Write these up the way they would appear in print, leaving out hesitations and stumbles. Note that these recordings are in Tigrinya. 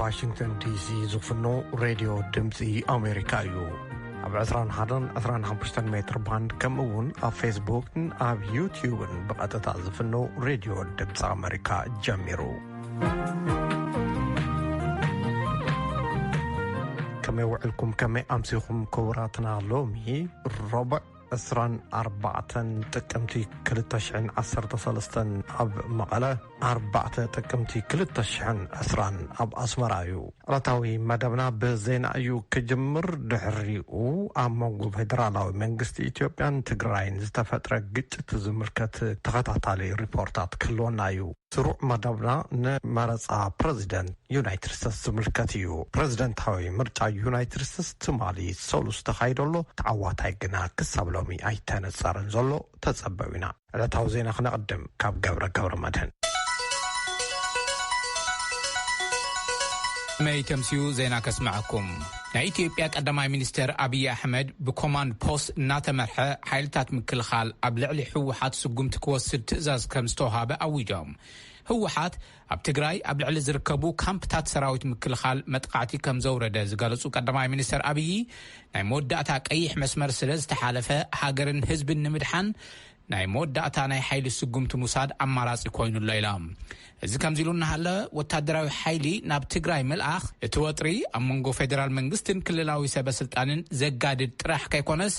ዋሽንግተን ዲሲ ዝፍኖ ሬድዮ ድምፂ ኣሜሪካ እዩ ኣብ 21-25 ሜትር ባንድ ከምኡውን ኣብ ፌስቡክን ኣብ ዩቲዩብን ብቐጥታ ዝፍኖ ሬድዮ ድምፂ ኣሜሪካ ጀሚሩ ከመይ ውዕልኩም ከመይ ኣምሲኹም ክቡራትና ሎሚ ረቡዕ 24 ጥቅምቲ 2013 ኣብ መቐለ 4 ጥቅምቲ 2020 ኣብ ኣስመራ እዩ ዕለታዊ መደብና ብዜና እዩ ክጅምር ድሕሪኡ ኣብ መንጎ ፌደራላዊ መንግስቲ ኢትዮጵያን ትግራይን ዝተፈጥረ ግጭት ዝምልከት ተኸታታሊ ሪፖርታት ክህልወና እዩ ስሩዕ መደብና ንመረፃ ፕሬዚደንት ዩናይትድ ስቴትስ ዝምልከት እዩ ፕሬዚደንታዊ ምርጫ ዩናይትድ ስቴትስ ትማሊ ሰሉስ ተኻይደሎ ተዓዋታይ ግና ክሳብ ሎሚ ኣይተነፀረን ዘሎ ተጸበዩ ኢና ዕለታዊ ዜና ክነቅድም ካብ ገብረ መድህን መይተምሲዩ ዜና ከስማዓኩም ናይ ኢትዮጵያ ቀዳማይ ሚኒስተር አብይ አሕመድ ብኮማንድ ፖስት እናተመርሐ ሓይልታት ምክልኻል ኣብ ልዕሊ ህወሓት ስጉምቲ ክወስድ ትእዛዝ ከም ዝተወሃበ ኣዊጆም ህወሓት ኣብ ትግራይ ኣብ ልዕሊ ዝርከቡ ካምፕታት ሰራዊት ምክልኻል መጥቃዕቲ ከም ዘውረደ ዝገለጹ ቀዳማይ ሚኒስተር አብይ ናይ መወዳእታ ቀይሕ መስመር ስለ ዝተሓለፈ ሃገርን ህዝብን ንምድሓን ናይ መወዳእታ ናይ ሓይሊ ስጉምቲ ሙሳድ ኣማራጺ ኮይኑሎ ኢሎም እዚ ከምዚሉ እናሃለ ወታደራዊ ሓይሊ ናብ ትግራይ መልኣኽ እቲ ወጥሪ ኣብ መንጎ ፌደራል መንግስትን ክልላዊ ሰበስልጣንን ዘጋድድ ጥራሕ ከይኮነስ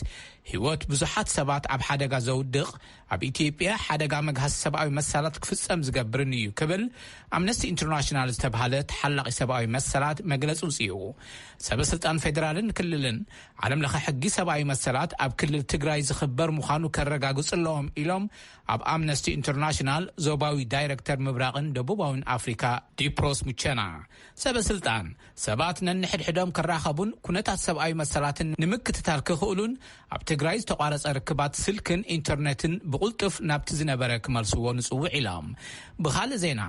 ህይወት ብዙሓት ሰባት ኣብ ሓደጋ ዘውድቕ ኣብ ኢትዮጵያ ሓደጋ መግሃስ ሰብኣዊ መሰላት ክፍጸም ዝገብርን እዩ ክብል ኣምነስቲ ኢንተርናሽናል ዝተባሃለ ተሓላቒ ሰብኣዊ መሰላት መግለጹ ውፅኡ ሰበስልጣን ፌደራልን ክልልን ዓለም ለኸ ሕጊ ሰብኣዊ መሰላት ኣብ ክልል ትግራይ ዝኽበር ምዃኑ ከረጋግጽለዎም ኢሎም ኣብ ኣምነስቲ ኢንተርናሽናል ዞባዊ ዳይሬክተር ምብራቕን ደቡባውን ኣፍሪካ ዲፕሮስ ሙቸና ሰበስልጣን ሰባት ነንሕድሕዶም ክራኸቡን ኩነታት ሰብኣዊ መሰላትን ንምክትታል ክኽእሉን ኣብ ትግራይ ዝተቋረጸ ርክባት ስልክን ኢንተርኔትን ብቁልጥፍ ናብቲ ዝነበረ ክመልስዎ ንጽውዕ ኢሎም ብኻልእ ዜና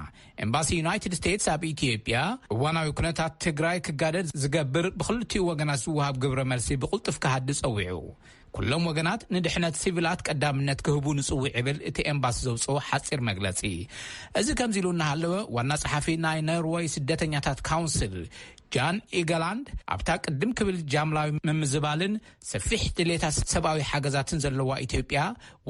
ኤምባሲ ዩናይትድ ስቴትስ ኣብ ኢትዮጵያ እዋናዊ ኩነታት ትግራይ ክጋደድ ዝገብር ብክልቲኡ ወገናት ዝወሃብ ግብረ መልሲ ብቁልጥፍ ክሃድድ ጸዊዑ ኩሎም ወገናት ንድሕነት ሲቪላት ቀዳምነት ክህቡ ንጽውዕ ይብል እቲ ኤምባሲ ዘውፅኦ ሓፂር መግለጺ እዚ ከምዚሉ እናሃለወ ዋና ጸሓፊ ናይ ኖርዌይ ስደተኛታት ካውንስል ጃን ኢገላንድ ኣብታ ቅድም ክብል ጃምላዊ ምምዝባልን ሰፊሕ ድሌታት ሰብኣዊ ሓገዛትን ዘለዋ ኢትዮጵያ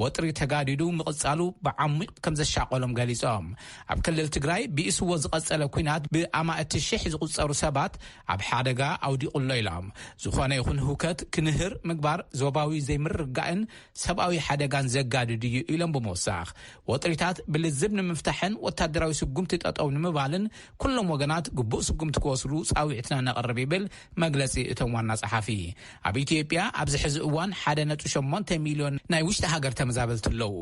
ወጥሪ ተጋዲዱ ምቕጻሉ ብዓሚቕ ከም ዘሻቆሎም ገሊጾም ኣብ ክልል ትግራይ ብኢስዎ ዝቐጸለ ኩናት ብኣማእቲ ሽሕ ዝቁጸሩ ሰባት ኣብ ሓደጋ ኣውዲቑሎ ኢሎም ዝኾነ ይኹን ህውከት ክንህር ምግባር ዞባዊ ዘይምርጋእን ሰብኣዊ ሓደጋን ዘጋድድ እዩ ኢሎም ብምውሳኽ ወጥሪታት ብልዝብ ንምፍታሕን ወታደራዊ ስጉምቲ ጠጠው ንምባልን ኩሎም ወገናት ግቡእ ስጉምቲ ክወስዱ ጻዊዕትና ነቕርብ ይብል መግለጺ እቶም ዋና ጸሓፊ ኣብ ኢትዮጵያ ኣብዚ ሕዚ እዋን 1.8 ሚልዮን ናይ ውሽጢ ሃገር ተመዛበልቲ ኣለዉ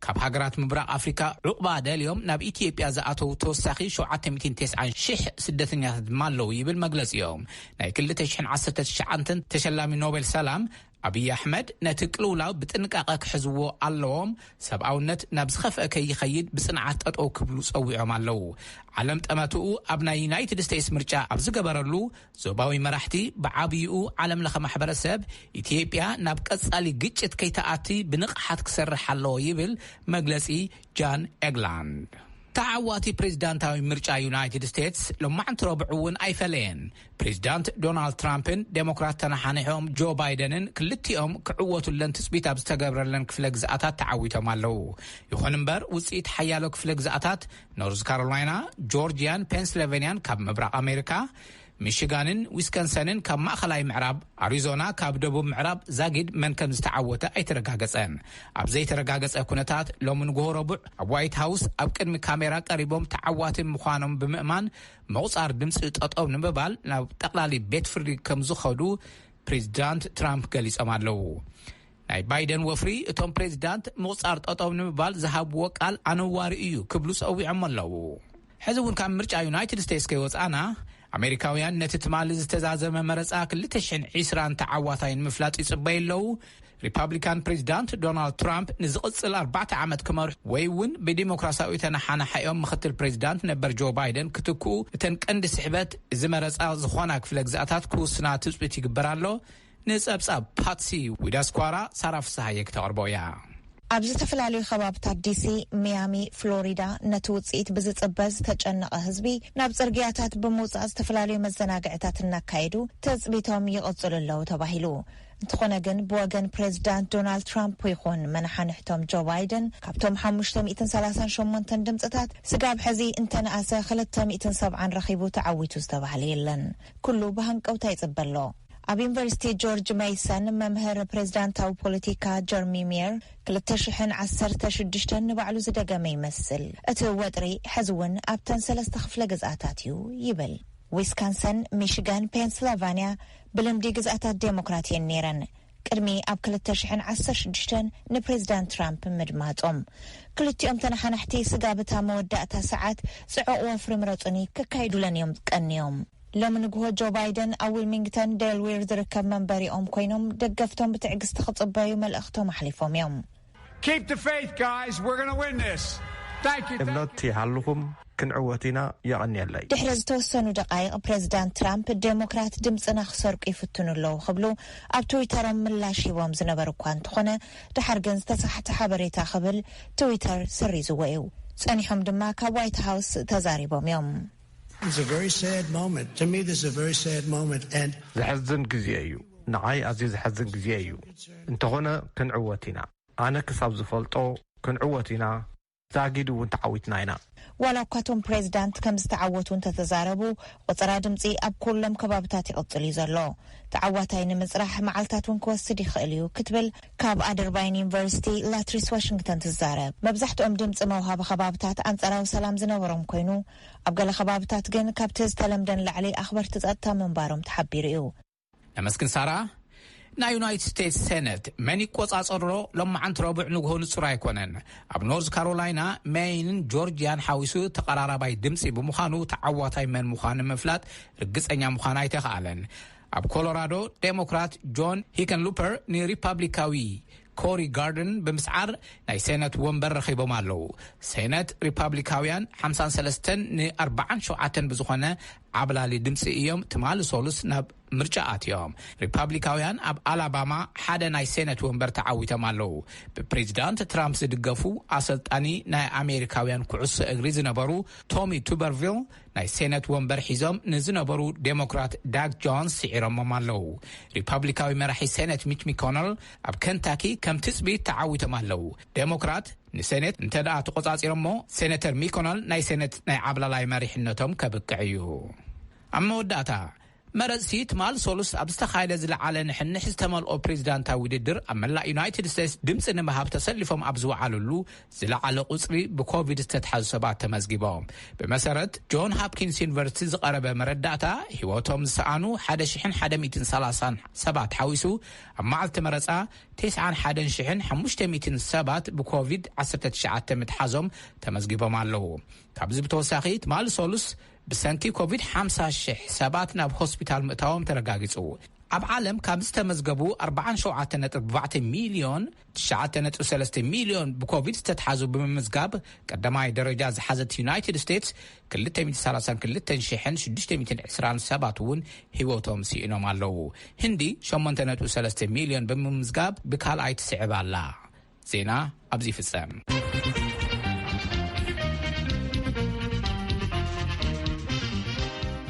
ካብ ሃገራት ምብራቕ ኣፍሪካ ዑቕባ ደልዮም ናብ ኢትዮጵያ ዝኣተው ተወሳኺ 790,000 ስደተኛታት ድማ ኣለዉ ይብል መግለጺኦም ናይ 2019 ተሸላሚ ኖቤል ሰላም አብይ አሕመድ ነቲ ቅልውላው ብጥንቃቐ ክሕዝዎ ኣለዎም ሰብኣውነት ናብ ዝኸፍአ ከይኸይድ ብጽንዓት ጠጠው ክብሉ ጸዊዖም ኣለዉ ዓለም ጠመትኡ ኣብ ናይ ዩናይትድ ስቴትስ ምርጫ ኣብ ዝገበረሉ ዞባዊ መራሕቲ ብዓብይኡ ዓለም ለኸ ማሕበረሰብ ኢትዮጵያ ናብ ቀጻሊ ግጭት ከይተኣቲ ብንቕሓት ክሰርሕ ኣለዎ ይብል መግለጺ ጃን ኤግላንድ ተዓዋቲ ፕሬዝዳንታዊ ምርጫ ዩናይትድ ስቴትስ ሎማዓንቲ ረቡዕ እውን ኣይፈለየን ፕሬዝዳንት ዶናልድ ትራምፕን ዴሞክራት ተናሓኒሖም ጆ ባይደንን ክልቲኦም ክዕወቱለን ትጽቢት ኣብ ዝተገብረለን ክፍለ ግዝኣታት ተዓዊቶም ኣለዉ ይኹን እምበር ውጽኢት ሓያሎ ክፍለ ግዝኣታት ኖርዝ ካሮላይና ጆርጂያን ፔንስልቬንያን ካብ ምብራቕ ኣሜሪካ ሚሽጋንን ዊስከንሰንን ካብ ማእኸላይ ምዕራብ ኣሪዞና ካብ ደቡብ ምዕራብ ዛጊድ መን ከም ዝተዓወተ ኣይተረጋገጸን ኣብ ዘይተረጋገጸ ኩነታት ሎሚ ንግሆ ረቡዕ ኣብ ዋይት ሃውስ ኣብ ቅድሚ ካሜራ ቀሪቦም ተዓዋቲ ምዃኖም ብምእማን መቑጻር ድምፂ ጠጠው ንምባል ናብ ጠቕላሊ ቤት ፍርዲ ከም ዝኸዱ ፕሬዝዳንት ትራምፕ ገሊጾም ኣለዉ ናይ ባይደን ወፍሪ እቶም ፕሬዝዳንት መቑጻር ጠጠው ንምባል ዝሃብዎ ቃል ኣነዋሪ እዩ ክብሉ ጸዊዖም ኣለዉ ሕዚ እውን ካብ ምርጫ ዩናይትድ ስቴትስ ከይወፃና ኣሜሪካውያን ነቲ ትማሊ ዝተዛዘመ መረፃ 2020 ተዓዋታይን ምፍላጥ ይጽበየለው ሪፐብሊካን ፕሬዚዳንት ዶናልድ ትራምፕ ንዝቕጽል 4 ዓመት ክመርሑ ወይ እውን ብዲሞክራሲያዊ ተናሓናሓዮም ምክትል ፕሬዚዳንት ነበር ጆ ባይደን ክትክኡ እተን ቀንዲ ስሕበት እዚ መረፃ ዝኾና ክፍለ ግዛኣታት ክውስና ትጽቢት ይግበራሎ ንጸብጻብ ፓትሲ ዊዳስኳራ ሳራፍሳሃየ ክተቕርቦ እያ ኣብዚ ተፈላለዩ ከባቢታት ዲሲ ሚያሚ ፍሎሪዳ ነቲ ውጽኢት ብዝጽበዝ ተጨነቐ ህዝቢ ናብ ጽርግያታት ብምውጻእ ዝተፈላለዩ መዘናግዕታት እናካየዱ ተጽቢቶም ይቕጽሉ ኣለዉ ተባሂሉ እንተኾነ ግን ብወገን ፕሬዚዳንት ዶናልድ ትራምፕ ይኹን መናሓንሕቶም ጆ ባይደን ካብቶም 538 ድምፅታት ስጋብ ሕዚ እንተነኣሰ 270 ረኺቡ ተዓዊቱ ዝተባህለ የለን ኩሉ ብሃንቀውታ ይጽበሎ ኣብ ዩኒቨርሲቲ ጆርጅ ሜይሰን መምህር ፕሬዚዳንታዊ ፖለቲካ ጀርሚ ሚር 2016 ንባዕሉ ዝደገመ ይመስል እቲ ወጥሪ ሕዚ እውን ኣብተን 3 ክፍለ ግዝኣታት እዩ ይብል ዊስካንሰን ሚሽጋን ፔንስልቫንያ ብልምዲ ግዝኣታት ዴሞክራትየን ነይረን ቅድሚ ኣብ 2016 ንፕሬዚዳንት ትራምፕ ምድማጦም ክልቲኦም ተናሓናሕቲ ስጋብታ መወዳእታ ሰዓት ጽዑቕ ወፍሪ ምረጹኒ ክካይዱለን እዮም ቀንዮም ሎም ንግሆ ጆ ባይደን ኣብ ዊልሚንግተን ዴልዌር ዝርከብ መንበሪኦም ኮይኖም ደገፍቶም ብትዕግስቲ ክጽበዩ መልእኽቶም ኣሕሊፎም እዮም Keep the faith guys we're going to win this Thank you እምነት ይሃልኹም ክንዕወቲና የቐንየለይ ድሕሪ ዝተወሰኑ ደቃይቕ ፕሬዚዳንት ትራምፕ ዴሞክራት ድምፅና ክሰርቁ ይፍትኑ ኣለዉ ክብሉ ኣብ ትዊተሮም ምላሽ ሂቦም ዝነበሩ እኳ እንተኾነ ድሓር ግን ዝተሳሕተ ሓበሬታ ክብል ትዊተር ሰሪዝዎ እዩ ጸኒሖም ድማ ካብ ዋይት ሃውስ ተዛሪቦም እዮም It's a very sad moment. To me, this is a very sad moment. And زحزن جزيئيو نعاي عزيز حزن جزيئيو انتهونا كنعوتنا أنا كساب زفلطو كنعوتنا زاقيدو وانتعوتنا هنا ولو كاتون بريزيدانت كم ዝተዓወቱ እንተተዛረቡ ቁጽራ ድምጺ ኣብ ኩሎም ከባቢታት ይቕጽል ዘሎ ተዓዋታይን ምጽራሕ መዓልታት እውን ክወስድ ይኽእል እዩ ክትብል ካብ ኣደርባይን ዩኒቨርሲቲ ላትሪስ ዋሽንግተን ትዛረብ መብዛሕትኦም ድምጺ መውሃቢ ከባቢታት አንጻራዊ ሰላም ዝነበሮም ኮይኑ ኣብ ገለ ከባቢታት ግን ካብቲ ዝተለምደን ላዕሊ ኣኽበርቲ ጸጥታ ምንባሮም ተሓቢሩ እዩ ነመስክን ሳራ ናይ ዩናይትድ ስቴትስ ሴኔት መን ይቆጻጸሮ ሎማዓንቲ ረቡዕ ንግሆ ንጹር ኣይኮነን ኣብ ኖርዝ ካሮላይና ሜይንን ጆርጂያን ሓዊሱ ተቀራራባይ ድምጺ ብምዃኑ ተዓዋታይ መን ምዃኑ ምፍላጥ ርግጸኛ ምዃኑ ኣይተኻኣለን ኣብ ኮሎራዶ ዴሞክራት ጆን ሂከንሉፐር ንሪፐብሊካዊ ኮሪ ጋርደን ብምስዓር ናይ ሴኔት ወንበር ረኺቦም ኣለዉ ሴኔት ሪፐብሊካውያን 53 ን47 ብዝኾነ ዓብላሊ ድምፂ እዮም ትማሊ ሶሉስ ናብ ምርጫ ኣትዮም ሪፐብሊካውያን ኣብ አላባማ ሓደ ናይ ሴኔት ወንበር ተዓዊቶም ኣለዉ ብፕሬዚዳንት ትራምፕ ዝድገፉ ኣሰልጣኒ ናይ ኣሜሪካውያን ኩዕሶ እግሪ ዝነበሩ ቶሚ ቱበርቪል ናይ ሴኔት ወንበር ሒዞም ንዝነበሩ ዴሞክራት ዳግ ጆንስ ሲዒሮሞም ኣለዉ ሪፐብሊካዊ መራሒ ሴኔት ሚች ሚኮነል ኣብ ከንታኪ ከም ትጽቢት ተዓዊቶም ኣለዉ ዴሞክራት ንሴኔት እንተደኣ ተቆጻጺሮሞ ሴኔተር ሚኮነል ናይ ሴኔት ናይ ዓብላላይ መሪሕነቶም ከብቅዕ እዩ ኣብ መወዳእታ መረፅቲ ትማል ሶሉስ ኣብ ዝተኻየደ ዝለዓለ ንሕንሕ ዝተመልኦ ፕሬዚዳንታዊ ውድድር ኣብ መላእ ዩናይትድ ስቴትስ ድምፂ ንምሃብ ተሰሊፎም ኣብ ዝወዓሉሉ ዝለዓለ ቁፅሪ ብኮቪድ ዝተተሓዙ ሰባት ተመዝጊቦም ብመሰረት ጆን ሃፕኪንስ ዩኒቨርሲቲ ዝቐረበ መረዳእታ ሂወቶም ዝሰኣኑ 1130 ሰባት ሓዊሱ ኣብ መዓልቲ መረፃ 91,500 ሰባት ብኮቪድ-19 ምትሓዞም ተመዝጊቦም ኣለዉ ካብዚ ብተወሳኺ ትማል ሶሉስ ብሰንኪ ኮቪድ 50,000 ሰባት ናብ ሆስፒታል ምእታዎም ተረጋጊጹ ኣብ ዓለም ካብ ዝተመዝገቡ 47.4 ሚሊዮን 9.3 ሚሊዮን ብኮቪድ ዝተተሓዙ ብምምዝጋብ ቀዳማይ ደረጃ ዝሓዘት ዩናይትድ ስቴትስ 232,627 እውን ሂወቶም ሲኢኖም ኣለዉ ህንዲ 8.3 ሚሊዮን ብምምዝጋብ ብካልኣይ ትስዕብ ኣላ ዜና ኣብዚ ፍጸም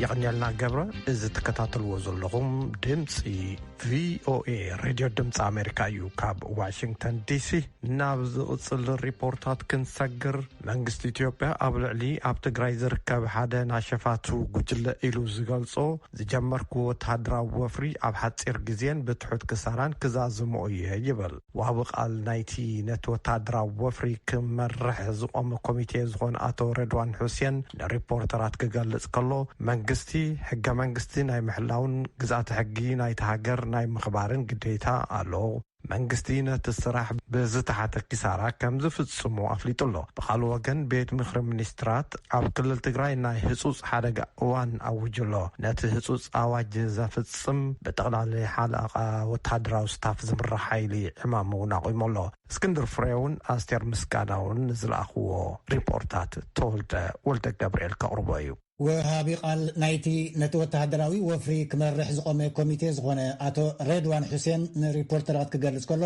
يغنيلنا قبرة إذا تكتاتلوا زلهم دمسي VOA راديو دمس أمريكا يوكاب واشنطن دي سي نابز أصل الريبورتات كنسجر منغست إثيوبيا قبل علي أبتغراي زركب حدا ناشفاتو قجل إلو زغالصو زجمر قوة هادرا وفري أبحث إرقزين بتحوت كساران كزازموئيه يبل وابق آل نايتي نتوة هادرا وفري كمرح زقوم كوميتي زغون آتو ردوان حسين ريبورترات كقالس كالو منغستي حقا منغستي ناي محلاون قزات حقي ناي تهاجر ناي مخبارن قديتا ألو መንግስቲ ነቲ ስራሕ ብዝተሓተ ኪሳራ ከም ዝፍጽሙ ኣፍሊጡ ኣሎ። ብኻልእ ወገን ቤት ምክሪ ሚኒስትራት ኣብ ክልል ትግራይ ናይ ህጹጽ ሓደጋ እዋን ኣውጅሎ ነቲ ህጹጽ ኣዋጅ ዘፍጽም ብጠቕላሊ ሓለቓ ወተሃደራዊ ስታፍ ዝምራሕ ሓይሊ ዕማም እውን ኣቑሞ ኣሎ። እስክንድር ፍሬውን ኣስቴር ምስጋናውን ዝለኣኽዎ ሪፖርታት ተወልደ ወልደ ገብርኤል ከቕርቦ እዩ። ወሃቢ ቃል ናይቲ ነቲ ወተሃደራዊ ወፍሪ ክመርሕ ዝቆመ ኮሚቴ ዝኾነ ኣቶ ሬድዋን ሁሴን ንሪፖርተራት ክገልጽ ከሎ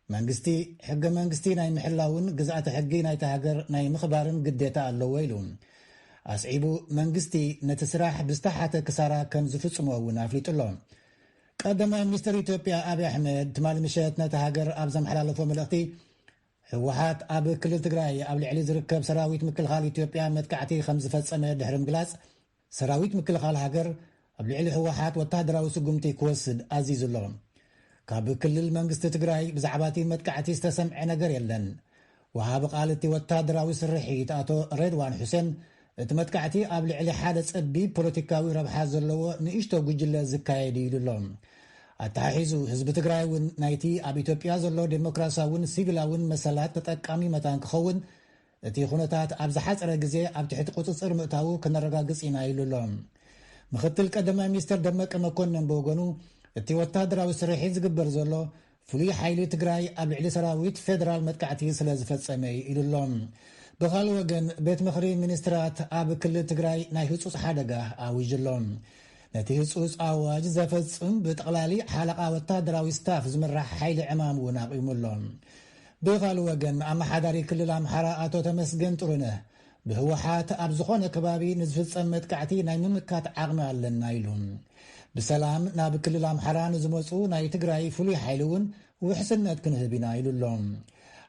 መንግስቲ ሕገ መንግስቲ ናይ ምሕላውን ግዝኣቲ ሕጊ ናይቲ ሃገር ናይ ምኽባርን ግዴታ ኣለዎ ኢሉ ኣስዒቡ መንግስቲ ነቲ ስራሕ ብዝተሓተ ክሳራ ከም ዝፍጽሞ እውን ኣፍሊጡ ኣሎ። ቀዳማይ ሚኒስትር ኢትዮጵያ ኣብይ ኣሕመድ ትማል ምሸት ነቲ ሃገር ኣብ ዘመሓላለፎ መልእኽቲ ህወሓት ኣብ ክልል ትግራይ ኣብ ልዕሊ ዝርከብ ሰራዊት ምክልኻል ኢትዮጵያ መጥቃዕቲ ከም ዝፈጸመ ድሕሪ ምግላጽ ሰራዊት ምክልኻል ሃገር ኣብ ልዕሊ ህወሓት ወተሃደራዊ ስጉምቲ ክወስድ ኣዚዙ ኣሎ። ካብ ክልል መንግስቲ ትግራይ ብዛዕባ እቲ መጥቃዕቲ ዝተሰምዐ ነገር የለን። ወሃቢ ቃል እቲ ወተሃደራዊ ስርሒት ኣቶ ሬድዋን ሁሴን እቲ መጥቃዕቲ ኣብ ልዕሊ ሓደ ጸቢብ ፖለቲካዊ ረብሓ ዘለዎ ንእሽቶ ጉጅለ ዝካየድ ኢሉ ኣሎ። ኣተሓሒዙ ህዝቢ ትግራይ እውን ናይቲ ኣብ ኢትዮጵያ ዘሎ ዴሞክራሲያውን ሲቪላውን መሰላት ተጠቃሚ መታን ክኸውን እቲ ኩነታት ኣብ ዝሓፀረ ግዜ ኣብ ትሕቲ ቁፅፅር ምእታው ክነረጋግፅ ኢና ኢሉ ኣሎ። ምክትል ቀዳማይ ሚኒስትር ደመቀ መኮንን ብወገኑ እቲ ወተሃደራዊ ስርሒት ዝግበር ዘሎ ፍሉይ ሓይሊ ትግራይ ኣብ ልዕሊ ሰራዊት ፌደራል መጥቃዕቲ ስለ ዝፈጸመ ኢሉ ኣሎ። ብኻልእ ወገን ቤት ምክሪ ሚኒስትራት ኣብ ክልል ትግራይ ናይ ህጹጽ ሓደጋ ኣውጅ ኣሎ። ነቲ ህጹጽ ኣዋጅ ዘፈጽም ብጠቕላሊ ሓለቓ ወተሃደራዊ ስታፍ ዝምራሕ ሓይሊ ዕማም እውን ኣቂሙ ኣሎ። ብኻልእ ወገን ኣመሓዳሪ ክልል ኣምሓራ ኣቶ ተመስገን ጥሩነህ ብህወሓት ኣብ ዝኾነ ከባቢ ንዝፍጸም መጥቃዕቲ ናይ ምምካት ዓቕሚ ኣለና ኢሉ ብሰላም ናብ ክልል ኣምሓራ ንዝመፁ ናይ ትግራይ ፍሉይ ሓይሊ እውን ውሕስነት ክንህብ ኢና ኢሉ ኣሎ።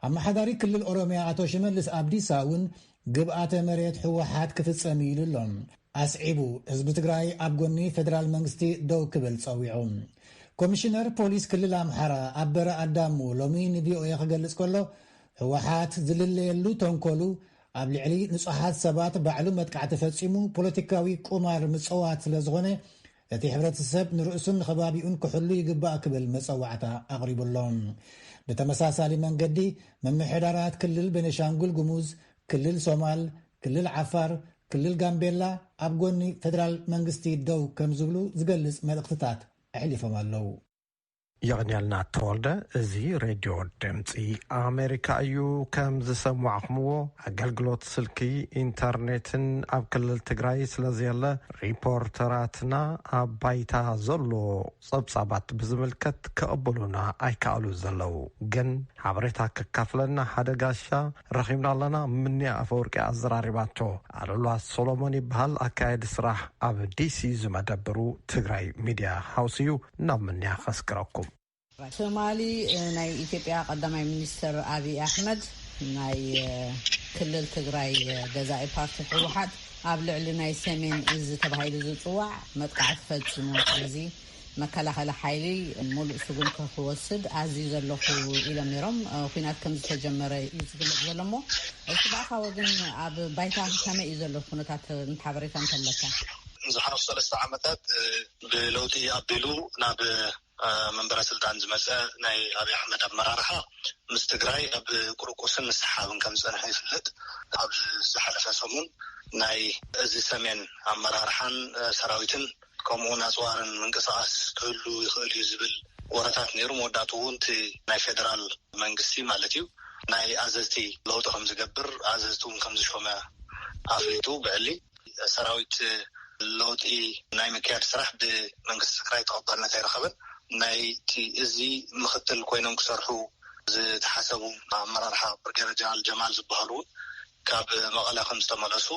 ኣመሓዳሪ ክልል ኦሮምያ ኣቶ ሽመልስ ኣብዲሳ እውን ግብኣተ መሬት ህወሓት ክፍጸም ኢሉ ኣሎ። ኣስዒቡ ህዝቢ ትግራይ ኣብ ጎኒ ፌደራል መንግስቲ ደው ክብል ፀዊዑ። ኮሚሽነር ፖሊስ ክልል ኣምሓራ ኣበረ ኣዳሙ ሎሚ ንቪኦኤ ክገልጽ ከሎ ህወሓት ዝልለየሉ ተንኮሉ ኣብ ልዕሊ ንጹሓት ሰባት ባዕሉ መጥቃዕቲ ፈጺሙ ፖለቲካዊ ቁማር ምጽዋት ስለ ዝኾነ እቲ ሕብረተሰብ ንርእሱን ንኸባቢኡን ክሕሉ ይግባእ ክብል መፀዋዕታ ኣቕሪቡሎም። ብተመሳሳሊ መንገዲ መምሕዳራት ክልል ቤኒሻንጉል ጉሙዝ፣ ክልል ሶማል፣ ክልል ዓፋር፣ ክልል ጋምቤላ ኣብ ጎኒ ፌደራል መንግስቲ ደው ከም ዝብሉ ዝገልጽ መልእኽትታት ኣሕሊፎም ኣለዉ። ይቕንያልና ተወልደ እዚ ሬድዮ ድምፂ ኣሜሪካ እዩ። ከም ዝሰማዕኹምዎ ኣገልግሎት ስልኪ ኢንተርኔትን ኣብ ክልል ትግራይ ስለዘየለ ሪፖርተራትና ኣብ ባይታ ዘሎ ጸብጻባት ብዝምልከት ክቕበሉና ኣይከኣሉ ዘለው። ግን ሓበሬታ ክካፍለና ሓደ ጋሻ ረኺብና ኣለና። ምንያ ኣፈወርቂ ኣዘራሪባቶ ኣሉላ ሶሎሞን ይበሃል። ኣካየዲ ስራሕ ኣብ ዲሲ ዝመደብሩ ትግራይ ሚድያ ሃውስ እዩ። ናብ ምንያ ከስክረኩም። ሶማሊ ናይ ኢትዮጵያ ቀዳማይ ሚኒስትር አብይ አሕመድ ናይ ክልል ትግራይ ገዛኢ ፓርቲ ህወሓት ኣብ ልዕሊ ናይ ሰሜን እዝ ተባሂሉ ዝፅዋዕ መጥቃዕቲ ፈጽሙ እዚ መከላኸሊ ሓይሊ ሙሉእ ስጉምቲ ክወስድ ኣዝዩ ዘለኹ ኢሎም ነይሮም። ኩናት ከም ዝተጀመረ እዩ ዝግለጽ ዘሎ እሞ እቲ ባእኻ ወግን ኣብ ባይታ ከመይ እዩ ዘሎ ኩነታት ሓበሬታ እንተለካ? ዝሓለፉ 3 ዓመታት ብለውጢ ኣቢሉ ናብ መንበረ ስልጣን ዝመፀ ናይ አብይ አሕመድ ኣመራርሓ ምስ ትግራይ ኣብ ቁርቁስን ምስሓብን ከም ዝፀንሐ ይፍለጥ። ኣብ ዝሓለፈ ሰሙን ናይ እዚ ሰሜን ኣመራርሓን ሰራዊትን ከምኡውን ኣፅዋርን ምንቅስቃስ ክህሉ ይኽእል እዩ ዝብል ወረታት ነይሩ። መወዳእቱ እውን እቲ ናይ ፌደራል መንግስቲ ማለት እዩ ናይ ኣዘዝቲ ለውጢ ከም ዝገብር ኣዘዝቲ እውን ከም ዝሾመ ኣፍሊጡ ብዕሊ ሰራዊት ለውጢ ናይ ምክያድ ስራሕ ብመንግስቲ ትግራይ ተቐባልነት ኣይረኸበን። ናይቲ እዚ ምክትል ኮይኖም ክሰርሑ ዝተሓሰቡ ኣመራርሓ ብርጌር ጀነራል ጀማል ዝበሃሉ ካብ መቐለ ከም ዝተመለሱ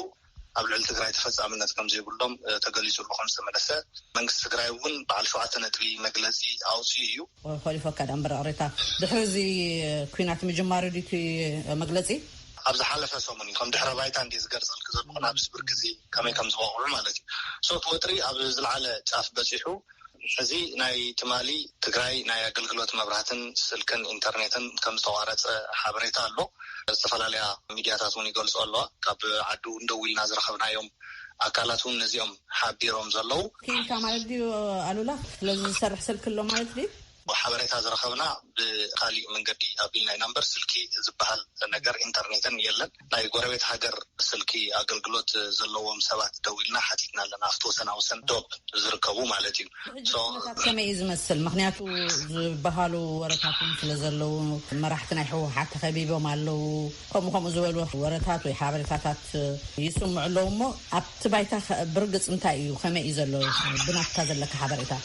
ኣብ ልዕሊ ትግራይ ተፈጻምነት ከም ዘይብሎም ተገሊጹሉ ከም ዝተመለሰ መንግስቲ ትግራይ እውን በዓል 7 ነጥቢ መግለጺ ኣውፅኡ እዩ። ፖሊፎካ ዳምበር ቅሬታ ድሕሪ እዚ ኩናት ምጅማሩ ዲቲ መግለጺ ኣብ ዝሓለፈ ሰሙን ከም ድሕረ ባይታ እንዲ ዝገልጸል ክዘልኩን ኣብ ዝብር ግዜ ከመይ ከም ዝበቕዑ ማለት እዩ። ሶት ወጥሪ ኣብ ዝለዓለ ጫፍ በፂሑ እዚ ናይ ትማሊ ትግራይ ናይ ኣገልግሎት መብራህትን ስልክን ኢንተርኔትን ከም ዝተቋረፀ ሓበሬታ ኣሎ። ዝተፈላለያ ሚድያታት እውን ይገልጹ ኣለዋ። ካብ ዓዱ እንደው ኢልና ዝረኸብናዮም ኣካላት እውን ነዚኦም ሓቢሮም ዘለው። ኪንካ ማለት ድዩ ኣሉላ ስለዚ ዝሰርሕ ስልክ ኣሎ ማለት ድዩ? وحبريتها زرخبنا بخالي من قدي أبيلنا نمبر سلكي زبهال نجار إنترنتن يلن لا يقربت هاجر سلكي أقلقلوت زلوهم سبات دويلنا حتيتنا لنا أفتوسنا وسندوب زركبو مالتي كما يزمسل مخنياتو زبهالو ورثاتهم سلزلو مرحتنا يحو حتى خبيبه مالو كم زوالو ورثاتو حبريتات يسمع لهم أبتبايتا برقص انتايو كما يزلو بنات كذا لك حبريتا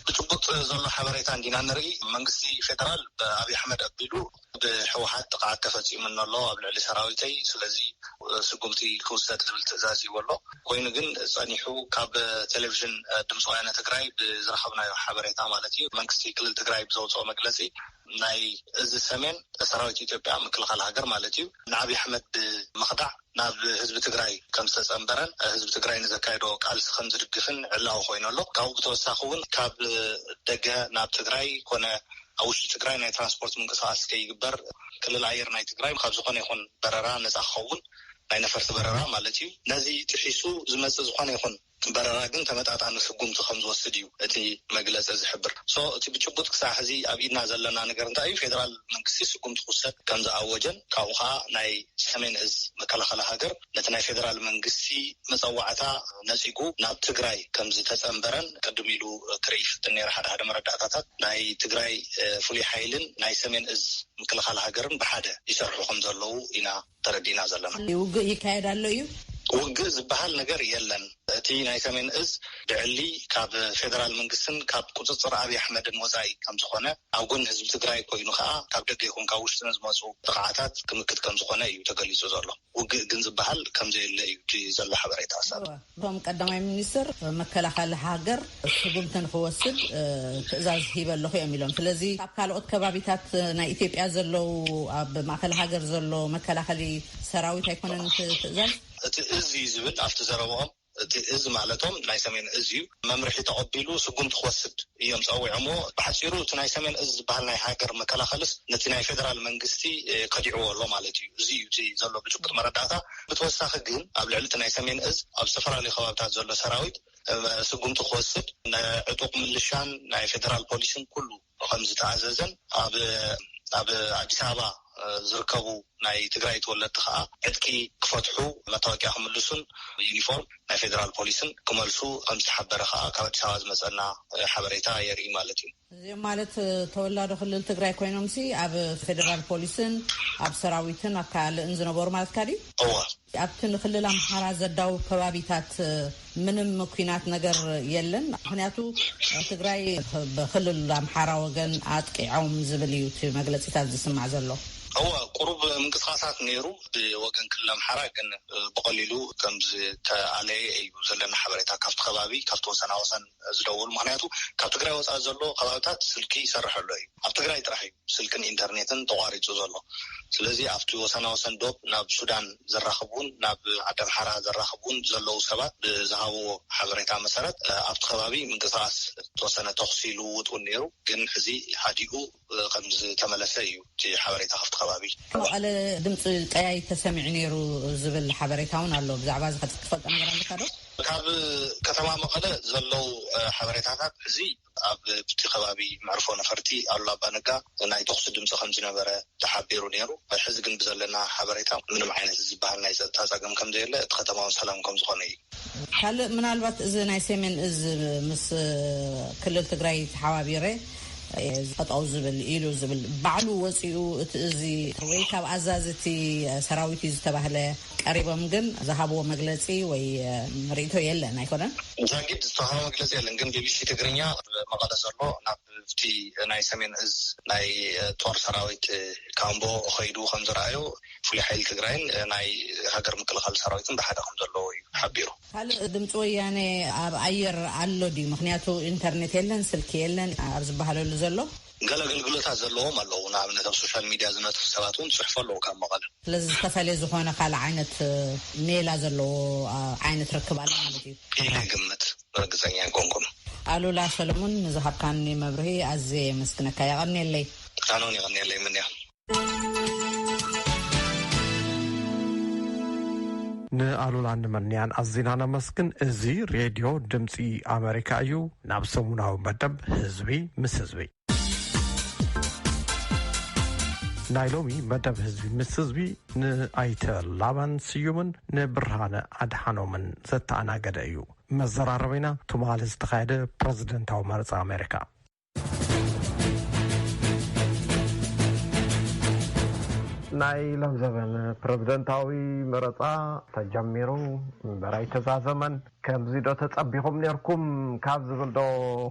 بتبط زلو حبريتا عندنا نري منقسي فدرال بأبي أحمد أبيلو بحوحات تقع كفتي من الله قبل على سراويتي سلازي سقومتي كوستات بالتزازي والله وين جن صانيحو كاب تلفزيون دمسوينا تقراي بزرحبنا حبريتا مالتي منقسي كل تقراي بزوج أو مجلسي ناي إز السمين سراويتي تبع من كل خال هاجر مالتي نعبي أحمد مخدع ناب حزب تقراي كم ساس أمبرن حزب تقراي نزكايدو قال خمس رجفن علاو خوينا له كاو بتوسخون كاب دقة ناب تقراي كنا أوش تقراي ناي ترانسبورت من قصاص كي يقبر كل العير ناي تقراي مخابزقون يكون بررا نزخون ناي نفرت بررا مالتي نازي تحسو زمز زقون يكون بررا جن تمتعت عن سقوم تخمز واستديو أتي مجلس أزحبر أتي بتشبط كساحزي أبينا زلنا نقرن تاي فيدرال من كسي سقوم تخصت كان زعوجن كاوها ناي سمين إز مكلا خلا هاجر نتناي فيدرال من كسي مزوعتا نسيقو ناب تقراي كم زتات أمبرن قدميلو كريف تنير هذا مردعات ناي تقراي فلي حيلن ناي سمين إز مكلا خلا هاجرن بحدا يسرحو خمزلو إنا تردينا زلنا يوجي كايد على وجز بحال نجار يلن تي ناي سمين إز بعلي كاب فدرال منقسم كاب قطر أبي أحمد الموزعي كم زخنة أو قن حزب تقراي كوينو خاء كاب دقي يكون كاوش تنزمازو تقاعات كم زخنة يتقلي زوزرله وجنز بحال كم زي اللي يجي زل حبريت عصر. هم قدام المنستر مكلا خال هاجر سقومتن خوسد تأزاز هيبة اللي هو يعملون فلذي كاب كالوت كبابيتات نا إثيوبيا زلوا أب مكلا هاجر زلوا مكلا خالي سراوي تيكونن تأزاز تأزي زبل عفت زروهم إز معلتهم ناي سمين إزيو ممرحي تقبلوا سقوم تخوسد يوم سوي عمو بحسيرو تناي سمين إز بحالنا هاجر مكلا خلص نتناي فدرال منقستي قديعو والله مالتي زيو تي زلوا بجبط مرداتا بتوسخ جن قبل علت ناي سمين إز أب سفر على خوابتات زلوا سراويت سقوم تخوسد عطوق من اللشان ناي فدرال بوليسن كله خمسة تعززن أب عبسابا زركبو ناي تقراي تولد خاء عدكي كفتحو متوقعهم اللسون يونيفورم ناي فدرال بوليسن كمالسو خمس حبر خاء كابت شواز مسألنا حبريتا يري مالتي زي مالت تولد خلال تقراي كوينومسي أب فدرال بوليسن أب سراويتن أب كال انزنبور مالت كاري أوه أبتن خلال أمحارة زداو كبابيتات من مكينات نجر يلن هناتو تقراي بخلال أمحارة وجن عاتك عوم زبليو تي مجلس تازسمع زلو هو قرب من قصاصات نيرو بوجن كلام حراقن بقليلو كمز عليه زلنا حبريتا كفت خبابي كفت وسنا وسن زدول معناته كفت تقرأ وسأل زلو خبابات سلكي سرح له أب تقرأ ترحي سلكن إنترنتن طوارئ زلو سلزي أفتو وسنا وسن دوب ناب السودان زرخبون ناب عدم حرا زرخبون زلو سبات بزهاو حبريتا مسارات أفت خبابي من قصاص وسنا تخصيلو ونيرو كن حزي حديقو خمز تملسيو تي حبريتا خفت خبابي على دمت قياي تسمع نيرو زبل حبريتاون الله بزعباز خدت أنا عندك كاب كتما مقالة زلو حبريتات حزي أب بتي خبابي معروفة نفرتي الله بانقا ناي تقصد دمس خمسين برا تحبيرو نيرو حزق بزلنا حبريتا من معينة الزبال ناي تازاقم كم ديلا تختما وسلام كم زخوني هل من الوقت إذا ناي سيمن إز مس كل التقراي حوابيري قطعوا زبل إيلو زبل بعلو وسيو تأذي ويكاب عزازتي سراويتي زتبهله قريبا مجن ذهبوا مجلسي ومريتو يلا نايكونا زاجد استوها مجلسي يلا نجن بيبيسي تقرنيا مقالة زرلو نابفتي ناي سمين إز ناي توار سراويت كامبو خيدو خمزرايو فلي حيل تقرين ناي هاجر مكل خال سراويتن بحدا خمزرلو حبيرو هل دمتو يعني عير علو دي مخنياتو انترنت يلن سلك يلن أرزبهالو زلو قال قلقلتها زلوهم اللو نعمل السوشيال ميديا زنات حساباتهم صحفوا له كان مقال لازم تفعل زخونه قال عينة ميلا زلو عينة ركب على مالتي إيه قمت رقصني عنكم قالوا لا سلمون ذهب كاني مبرهي عزي مسكنك يا غني اللي قانوني غني اللي مني ንኣሉላ ንመንያን ኣዚናና መስክን እዚ ሬድዮ ድምፂ ኣሜሪካ እዩ ናብ ሰሙናዊ መደብ ህዝቢ ምስ ህዝቢ ናይሎሚ መደብ ህዝቢ ምስ ህዝቢ ንኣይተ ላባን ስዩምን ንብርሃነ ኣድሓኖምን ዘተኣናገደ እዩ። መዘራረበና ትማል ዝተኻየደ ፕሬዝደንታዊ መረፃ ኣሜሪካ ናይ ለምዘበን ፕሬዝደንታዊ መረፃ ተጀሚሩ በራይ ተዛዘመን ከምዚ ዶ ተጸቢኹም ነርኩም ካብ ዝብል ዶ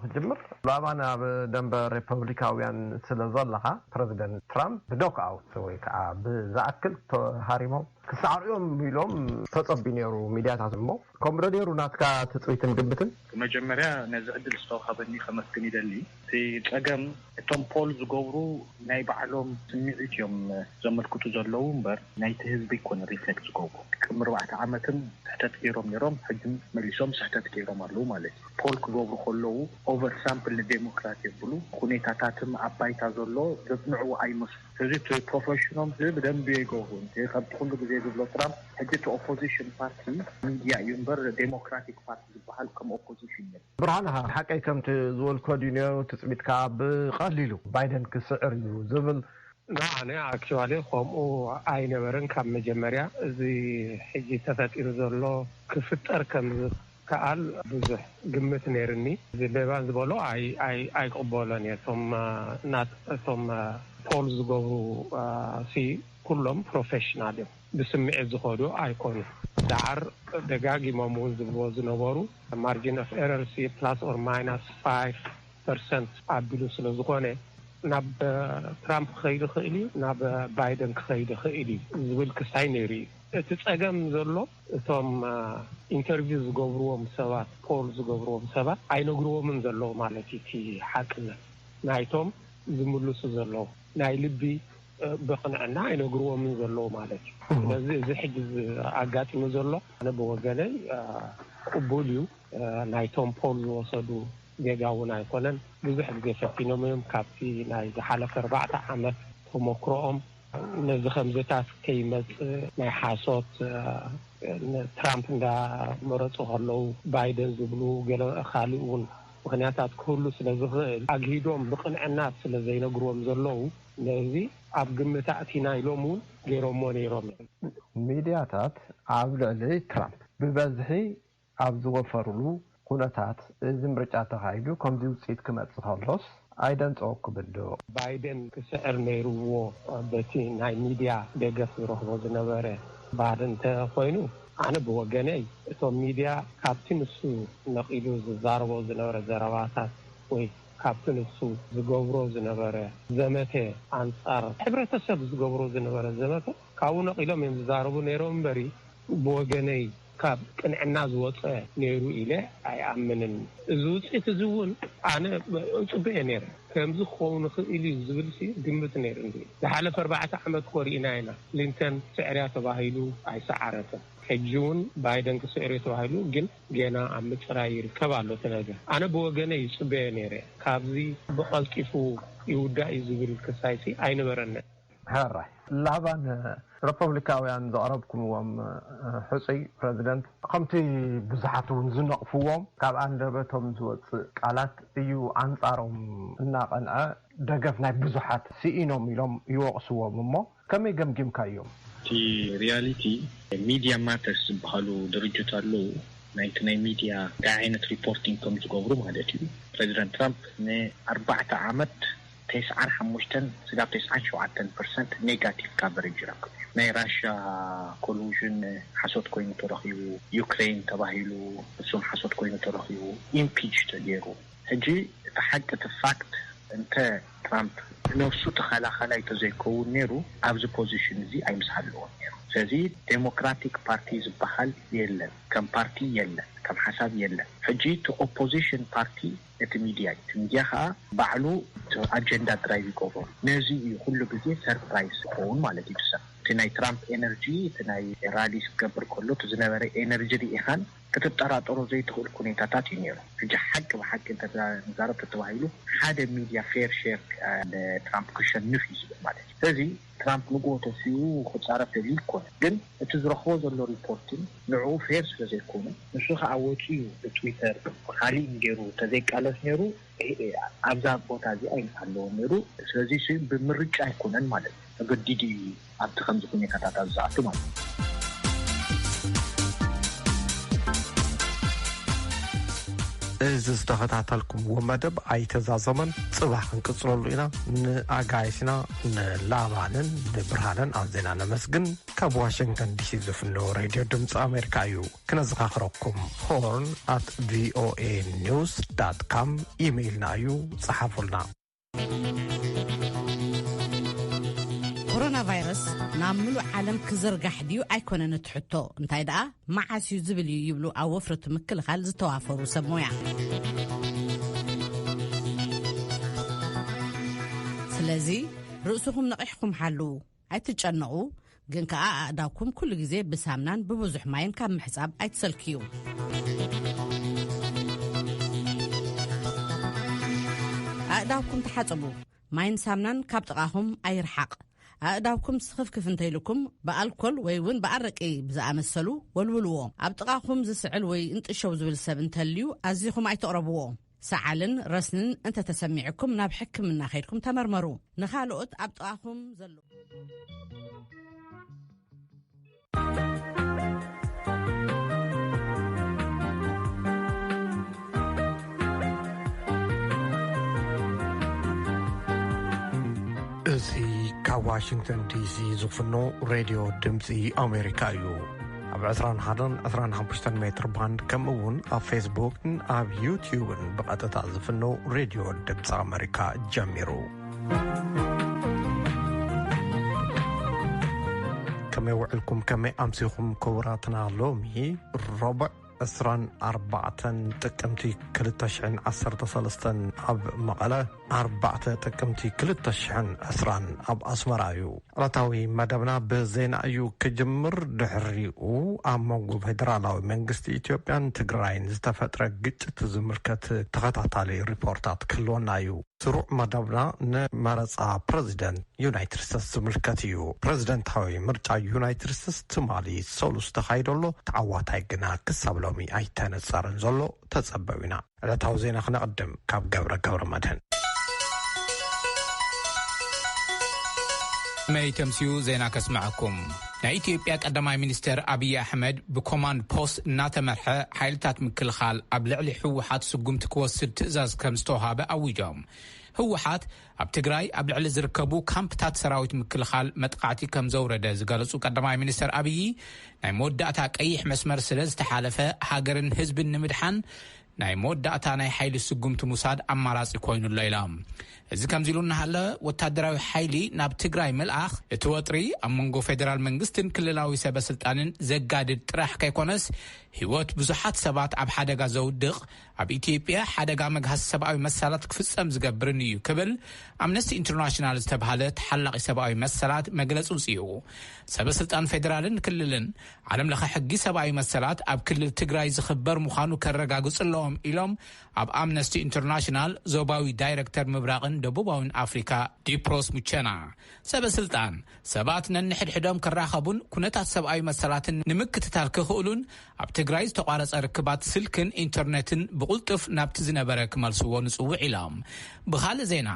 ክጅምር ላባን ኣብ ደንበ ሪፐብሊካውያን ስለዘለኻ ፕሬዝደንት ትራምፕ ብዶክ ኣውት ወይ ከዓ ብዝኣክል ተሃሪሞም ክሳዕርዮም ኢሎም ተጸቢ ነይሩ ሚድያታት እሞ ከምሮ ነይሩ ናትካ ትጽቢትን ግብትን መጀመርያ ነዚ ዕድል ዝተወሃበኒ ከመስግን ይደሊ እቲ ጸገም እቶም ፖል ዝገብሩ ናይ ባዕሎም ስምዒት እዮም ዘመልክቱ ዘለዉ እምበር ናይቲ ህዝቢ ይኮነ ሪፍሌክት ዝገብሩ ቅድሚ 4 ዓመትን ስሕተት ገይሮም ነይሮም ሕጂም መሊሶም ስሕተት ገይሮም ኣለዉ ማለት እዩ ፖል ክገብሩ ከለዉ ኦቨር ሳምፕል ንዴሞክራት የብሉ ሁኔታታትም ኣባይታ ዘሎ ዘጽንዕዎ ኣይመስሉ ስለዚ እቲ ፕሮፌሽኖም ብደንቢ ይገብሩ ከምቲ ኩሉ ግዜ ዝብሎ ትራምፕ ሕጂ እቲ ኦፖዚሽን ፓርቲ ሚድያ እዩ እምበር ዴሞክራቲክ ፓርቲ ዝበሃል ከም ኦፖዚሽን እዩ ብርሃንኻ ሓቀይ ከምቲ ዝበልኮ ድዩ ትጽቢትካ ብቐሊሉ ባይደን ክስዕር እዩ ዝብል ኣነ ኣክቹዋሊ ከምኡ ኣይነበረን ካብ መጀመርያ እዚ ሕጂ ተፈጢሩ ዘሎ ክፍጠር ከም ዝከኣል ብዙሕ ግምት ነይርኒ ዝለባን ዝበሎ ኣይቅበሎን እቶም ፖል ዝገብሩ ኩሎም ፕሮፌሽናል እዮም ብስምዒት ዝኸዱ ኣይኮኑ ዳዓር ደጋጊሞም እውን ዝብዎ ዝነበሩ ማርጂን ኦፍ ኤረር ፕላስ ኦር ማይነስ 5% ኣቢሉ ስለ ዝኾነ ናብ ትራምፕ ክኸይድ ክእል እዩ ናብ ባይደን ክኸይድ ክእል እዩ ዝብል ክሳይ ነይሩ እቲ ጸገም ዘሎ እቶም ኢንተርቪው ዝገብርዎም ሰባት ፖል ዝገብርዎም ሰባት ኣይነግርዎምን ዘለዎ ማለት እቲ ሓቅነት ናይቶም ዝምልሱ ዘለዉ ናይ ልቢ ብቕንዕና ኣይነግርዎምን ዘለዎ ማለት እዩ ስለዚ እዚ ሕጂ ኣጋጢሙ ዘሎ ኣነ ብወገነይ ቅቡል እዩ ናይቶም ፖል ዝወሰዱ ጌጋ እውን ኣይኮነን ብዙሕ ግዜ ፈቲኖም እዮም ካብቲ ናይ ዝሓለፈ 4 ዓመት ተሞክሮኦም ነዚ ከምዝታት ከይመፅእ ናይ ሓሶት ትራምፕ እንዳመረፁ ከለዉ ባይደን ዝብሉ ገለ ካሊእ እውን ምክንያታት ክህሉ ስለዝኽእል ኣግሂዶም ብቕንዕናት ስለዘይነግርዎም ዘለዉ ነዚ ኣብ ግምት ኣእቲና ኢሎም እውን ገይሮሞ ነይሮም ሚድያታት ኣብ ልዕሊ ትራምፕ ብበዝሒ ኣብ ዝወፈርሉ ኩነታት እዚ ምርጫ ተኻይዱ ከምዚ ውፅኢት ክመፅእ ከሎስ ኣይደንፀወኩብን ዶ ባይደን ክስዕር ነይሩዎ በቲ ናይ ሚድያ ደገፍ ዝረኽቦ ዝነበረ ባህር እንተኮይኑ ኣነ ብወገነይ እቶም ሚድያ ካብቲ ንሱ ነቒሉ ዝዛረቦ ዝነበረ ዘረባታት ወይ ካብቲ ንሱ ዝገብሮ ዝነበረ ዘመተ ኣንጻር ሕብረተሰብ ዝገብሮ ዝነበረ ዘመተ ካብኡ ነቒሎም እዮም ዝዛረቡ ነይሮም እምበሪ ብወገነይ ካብ ቅንዕና ዝወፀ ነይሩ ኢለ ኣይኣምንን እዚ ውፅኢት እዚ እውን ኣነ ፅቡቅ ነይሩ ከምዚ ክኸውን ክእል እዩ ዝብል ግምት ነይሩ ዝሓለፈ 4 ዓመት ኮሪእና ኢና ክሊንተን ስዕርያ ተባሂሉ ኣይሰዓረተን ሕጂ እውን ባይደን ክስዕር ተባሂሉ ግን ገና ኣብ ምፅራይ ይርከብ ኣሎ እቲ ነገር ኣነ ብወገነይ ፅቡቅ ነይረ ካብዚ ብቐልጢፉ ይውዳእ እዩ ዝብል ክሳይሲ ኣይነበረንን ሃራይ ላባን ሪፐብሊካውያን ዘቕረብኩምዎም ሕፁይ ፕሬዚደንት ከምቲ ብዙሓት እውን ዝነቕፍዎም ካብ አንደበቶም ዝወፅእ ቃላት እዩ አንጻሮም እናቐንዐ ደገፍ ናይ ብዙሓት ሲኢኖም ኢሎም ይወቕስዎም እሞ ከመይ ገምጊምካ እዮም እቲ ሪያሊቲ ሚድያ ማተርስ ዝበሃሉ ድርጅት ኣለዉ ናይ ሚድያ እንታይ ዓይነት ሪፖርቲንግ ከም ዝገብሩ ማለት እዩ ፕሬዚደንት ትራምፕ ን4 ዓመት 95% ኔጋቲቭ ካቨሬጅ ረክብ ናይ ራሽያ ኮሉዥን ሓሶት ኮይኑ ተረኺቡ ዩክሬን ተባሂሉ እሱም ሓሶት ኮይኑ ተረኺቡ ኢምፒች ተገይሩ ሕጂ እቲ ሓቂ እቲ ፋክት እንተ ትራምፕ ነፍሱ ተኸላኸላይ ተዘይከውን ነይሩ ኣብዚ ፖዚሽን እዚ ኣይምስሓለዎን ነይሩ ስለዚ ዴሞክራቲክ ፓርቲ ዝበሃል የለን ከም ፓርቲ የለን ከም ሓሳብ የለን ሕጂ እቲ ኦፖዚሽን ፓርቲ እቲ ሚድያ ከዓ ባዕሉ ኣጀንዳ ድራይቭ ይገብሩ ነዚ ኩሉ ግዜ ሰርፕራይዝ ክኸውን ማለት እዩ እቲ ናይ ትራምፕ ኤነርጂ እቲ ናይ ራሊ ዝገብር ከሎ እቲ ዝነበረ ኤነርጂ ኢኻን ክትጠራጠሩ ዘይትኽእል ኩነታታት እዩ ነይሩ ሕጂ ሓቂ ብሓቂ እንተዛረብ ተባሂሉ ሓደ ሚድያ ፌር ሼር ለትራምፕ ክሸንፍ እዩ ዝብል ማለት እዩ ስለዚ ትራምፕ ንጎተሲው خصارف ليكون ግን እቲ ዝረኽቦ ዘሎ ሪፖርትን ንዑ ፌር ስለዘይኮነ ንሱ ከዓወጪው በትዊተር ካሊ እንገሩ ተዘይቃለስ ነሩ ኣብዛ ቦታ እዚ አይንሳለው ነሩ ስለዚህ ብምርጫ አይኮነን ማለት ተገዲዲ ኣብቲ ከምዚ ኩነታት ኣዛዕቱ ማለት እዚ ዝተኸታተልኩም ወመደብ ኣይተዛዘመን ጽባሕ ክንቅጽለሉ ኢና ንኣጋይስና ንላባንን ንብርሃንን ኣዜና ነመስግን ካብ ዋሽንግተን ዲሲ ዝፍኖ ሬድዮ ድምፂ ኣሜሪካ እዩ ክነዘኻኽረኩም horn@voanews.com ኢሜይልና እዩ ጽሓፉልና ኮሮና ቫይረስ ናብ ሙሉእ ዓለም ክዝርጋሕ ድዩ ኣይኮነን ትሕቶ እንታይ ደኣ ማዓስዩ ዝብል ይብሉ ኣብ ወፍረት ምክልኻል ዝተዋፈሩ ሰብ ሞያ ስለዚ ርእስኹም ነቂሕኩም ሓሉ ኣይትጨነቁ ግን ከዓ ኣእዳውኩም ኩሉ ግዜ ብሳምናን ብብዙሕ ማይን ካብ ምሕጻብ ኣይትሰልክዩ ኣእዳውኩም ተሓጽቡ ማይን ሳምናን ካብ ጥቃኹም ኣይርሓቕ ኣእዳውኩም ስኽፍክፍ እንተይልኩም በኣልኮል ወይ እውን በኣረቂ ብዝኣመሰሉ ወልውልዎ ኣብ ጥቃኹም ዝስዕል ወይ እንጥሸው ዝብል ሰብ እንተልዩ ኣዚኹም ኣይተቕረብዎ ሰዓልን ረስንን እንተተሰሚዕኩም ናብ ሕክምና ኸይድኩም ተመርመሩ ንኻልኦት ኣብ ጥቃኹም ዘሎ እዚ ካብ ዋሽንግተን ዲሲ ዝፍኖ ሬድዮ ድምፂ ኣሜሪካ እዩ ኣብ 21-25 ሜትር ባንድ ከምኡውን ኣብ ፌስቡክን ኣብ ዩቲዩብን ብቐጥታ ዝፍኖ ሬድዮ ድምፂ ኣሜሪካ ጀሚሩ ከመይ ውዕልኩም ከመይ ኣምሲኹም ክቡራትና ሎሚ ረቡዕ 24 ጥቅምቲ 2013 ኣብ መቐለ 4 ጥቅምቲ 2020 ኣብ ኣስመራ እዩ ዕለታዊ መደብና ብዜና እዩ ክጅምር ድሕሪኡ ኣብ መንጎ ፌደራላዊ መንግስቲ ኢትዮጵያን ትግራይን ዝተፈጥረ ግጭት ዝምልከት ተኸታታሊ ሪፖርታት ክህልወና እዩ ስሩዕ መደብና ንመረፃ ፕሬዚደንት ዩናይትድ ስቴትስ ዝምልከት እዩ ፕሬዚደንታዊ ምርጫ ዩናይትድ ስቴትስ ትማሊ ሰሉስ ተኻይደሎ ተዓዋታይ ግና ክሳብ ሎሚ ኣይተነፀርን ዘሎ ተጸበብ ኢና ዕለታዊ ዜና ክነቅድም ካብ ገብረ መድህን መይ ተምሲዩ ዜና ከስማዓኩም ናይ ኢትዮጵያ ቀዳማይ ሚኒስተር አብይ አሕመድ ብኮማንድ ፖስት እናተመርሐ ሓይልታት ምክልኻል ኣብ ልዕሊ ህወሓት ስጉምቲ ክወስድ ትእዛዝ ከም ዝተወሃበ ኣዊጆም ህወሓት ኣብ ትግራይ ኣብ ልዕሊ ዝርከቡ ካምፕታት ሰራዊት ምክልኻል መጥቃዕቲ ከም ዘውረደ ዝገለጹ ቀዳማይ ሚኒስተር አብይ ናይ መወዳእታ ቀይሕ መስመር ስለ ዝተሓለፈ ሃገርን ህዝብን ንምድሓን ናይ መወዳእታ ናይ ሓይሊ ስጉምቲ ሙሳድ ኣማራጺ ኮይኑሎ ኢሎም እዚ ከምዚሉ እናሃለ ወታደራዊ ሓይሊ ናብ ትግራይ መልኣኽ እቲ ወጥሪ ኣብ መንጎ ፌደራል መንግስትን ክልላዊ ሰበስልጣንን ዘጋድድ ጥራሕ ከይኮነስ ህይወት ብዙሓት ሰባት ኣብ ሓደጋ ዘውድቕ ኣብ ኢትዮጵያ ሓደጋ መግሃስ ሰብኣዊ መሰላት ክፍጸም ዝገብርን እዩ ክብል ኣምነስቲ ኢንተርናሽናል ዝተባሃለ ተሓላቒ ሰብኣዊ መሰላት መግለጹ ውፅኡ ሰበስልጣን ፌደራልን ክልልን ዓለም ለኸ ሕጊ ሰብኣዊ መሰላት ኣብ ክልል ትግራይ ዝኽበር ምዃኑ ከረጋግጹሎም ኢሎም ኣብ ኣምነስቲ ኢንተርናሽናል ዞባዊ ዳይሬክተር ምብራቕን ደቡባውን ኣፍሪካ ዲፕሮስ ሙቸና ሰበስልጣን ሰባት ነንሕድሕዶም ክራኸቡን ኩነታት ሰብኣዊ መሰላትን ንምክትታል ክኽእሉን ኣብ ትግራይ ዝተቋረጸ ርክባት ስልክን ኢንተርኔትን ብቁልጥፍ ናብቲ ዝነበረ ክመልስዎ ንጽውዕ ኢሎም ብኻልእ ዜና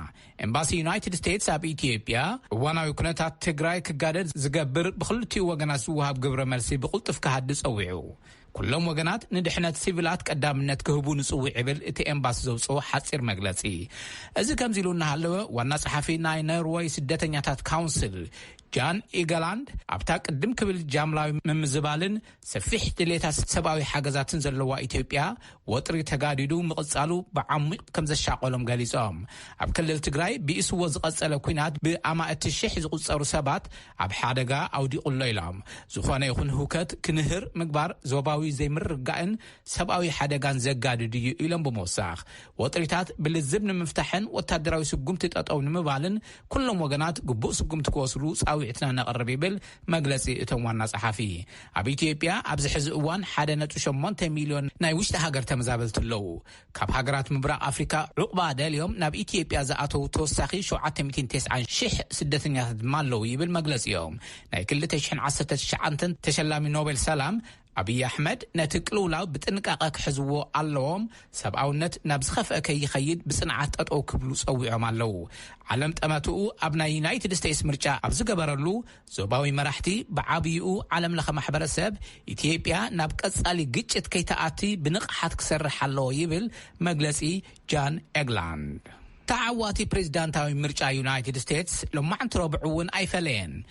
ኤምባሲ ዩናይትድ ስቴትስ ኣብ ኢትዮጵያ እዋናዊ ኩነታት ትግራይ ክጋደድ ዝገብር ብክልቲኡ ወገናት ዝወሃብ ግብረ መልሲ ብቁልጥፍ ክሃዲ ጸዊዑ ኩሎም ወገናት ንድሕነት ሲቪላት ቀዳምነት ክህቡ ንጽውዕ ይብል እቲ ኤምባሲ ዘውፅኦ ሓፂር መግለጺ እዚ ከምዚሉ እናሃለወ ዋና ጸሓፊ ናይ ኖርዌይ ስደተኛታት ካውንስል ጃን ኢገላንድ ኣብታ ቅድም ክብል ጃምላዊ ምምዝባልን ሰፊሕ ድሌታት ሰብኣዊ ሓገዛትን ዘለዋ ኢትዮጵያ ወጥሪ ተጋዲዱ ምቕጻሉ ብዓሚቕ ከም ዘሻቆሎም ገሊጾም ኣብ ክልል ትግራይ ብኢስዎ ዝቐጸለ ኩናት ብኣማእቲ ሽሕ ዝቁጸሩ ሰባት ኣብ ሓደጋ ኣውዲቑሎ ኢሎም ዝኾነ ይኹን ህውከት ክንህር ምግባር ዞባዊ ሰብኣዊ ዘይምርጋእን ሰብኣዊ ሓደጋን ዘጋድድ እዩ ኢሎም ብምወሳኽ ወጥሪታት ብልዝብ ንምፍታሕን ወታደራዊ ስጉምቲ ጠጠው ንምባልን ኩሎም ወገናት ግቡእ ስጉምቲ ክወስዱ ጻዊዕትና ነቕርብ ይብል መግለጺ እቶም ዋና ጸሓፊ። ኣብ ኢትዮጵያ ኣብዚ ሕዚ እዋን 1.8 ሚልዮን ናይ ውሽጢ ሃገር ተመዛበልቲ ኣለዉ። ካብ ሃገራት ምብራቕ ኣፍሪካ ዕቑባ ደልዮም ናብ ኢትዮጵያ ዝኣተው ተወሳኺ 790,000 ስደተኛታት ድማ ኣለዉ ይብል መግለጺኦም። ናይ 2019 ተሸላሚ ኖቤል ሰላም አብይ አሕመድ ነቲ ቅልውላው ብጥንቃቐ ክሕዝዎ ኣለዎም ሰብኣውነት ናብ ዝኸፍአ ከይኸይድ ብጽንዓት ጠጠው ክብሉ ጸዊዖም ኣለዉ። ዓለም ጠመትኡ ኣብ ናይ ዩናይትድ ስቴትስ ምርጫ ኣብ ዝገበረሉ ዞባዊ መራሕቲ ብዓብይኡ ዓለም ለኸ ማሕበረሰብ ኢትዮጵያ ናብ ቀጻሊ ግጭት ከይተኣቲ ብንቕሓት ክሰርሕ ኣለዎ ይብል መግለጺ ጃን ኤግላንድ። ተዓዋቲ ፕሬዝዳንታዊ ምርጫ ዩናይትድ ስቴትስ ሎማዓንቲ ረብዑ እውን ኣይፈለየን።